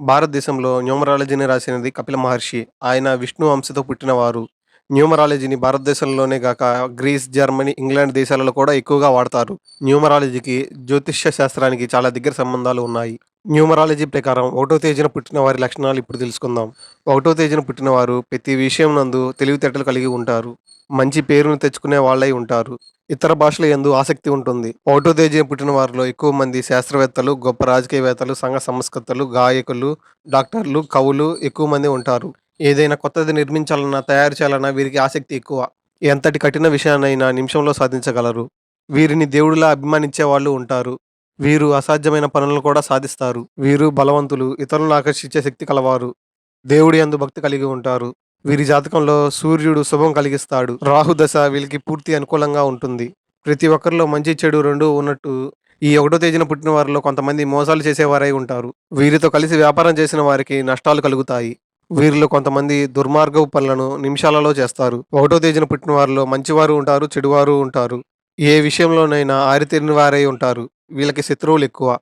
భారతదేశంలో న్యూమరాలజీని రాసినది కపిల మహర్షి. ఆయన విష్ణు వంశతో పుట్టినవారు. న్యూమరాలజీని భారతదేశంలోనే గాక గ్రీస్, జర్మనీ, ఇంగ్లాండ్ దేశాలలో కూడా ఎక్కువగా వాడతారు. న్యూమరాలజీకి, జ్యోతిష్య శాస్త్రానికి చాలా దగ్గర సంబంధాలు ఉన్నాయి. న్యూమరాలజీ ప్రకారం ఒకటో తేదీన పుట్టిన వారి లక్షణాలు ఇప్పుడు తెలుసుకుందాం. ఒకటో తేదీన పుట్టినవారు ప్రతి విషయం నందు తెలివితేటలు కలిగి ఉంటారు. మంచి పేరును తెచ్చుకునే వాళ్ళై ఉంటారు. ఇతర భాషల యందు ఆసక్తి ఉంటుంది. ఒకటో తేదీన పుట్టిన వారిలో ఎక్కువ మంది శాస్త్రవేత్తలు, గొప్ప రాజకీయవేత్తలు, సంఘ సంస్కర్తలు, గాయకులు, డాక్టర్లు, కవులు ఎక్కువ మంది ఉంటారు. ఏదైనా కొత్తది నిర్మించాలన్నా, తయారు చేయాలన్నా వీరికి ఆసక్తి ఎక్కువ. ఎంతటి కఠిన విషయాన్నైనా నిమిషంలో సాధించగలరు. వీరిని దేవుడిలా అభిమానించే వాళ్ళు ఉంటారు. వీరు అసాధ్యమైన పనులను కూడా సాధిస్తారు. వీరు బలవంతులు, ఇతరులను ఆకర్షించే శక్తి కలవారు. దేవుడి యందు భక్తి కలిగి ఉంటారు. వీరి జాతకంలో సూర్యుడు శుభం కలిగిస్తాడు. రాహు దశ వీళ్ళకి పూర్తి అనుకూలంగా ఉంటుంది. ప్రతి ఒక్కరిలో మంచి, చెడు రెండూ ఉన్నట్టు ఈ ఒకటో తేదీన పుట్టిన వారిలో కొంతమంది మోసాలు చేసేవారై ఉంటారు. వీరితో కలిసి వ్యాపారం చేసిన వారికి నష్టాలు కలుగుతాయి. వీరిలో కొంతమంది దుర్మార్గపు పనులను నిమిషాలలో చేస్తారు. ఒకటో తేదీన పుట్టిన వారిలో మంచివారు ఉంటారు, చెడువారు ఉంటారు. ఏ విషయంలోనైనా ఆరితేరిన వారై ఉంటారు. వీళ్ళకి శత్రువులు ఎక్కువ.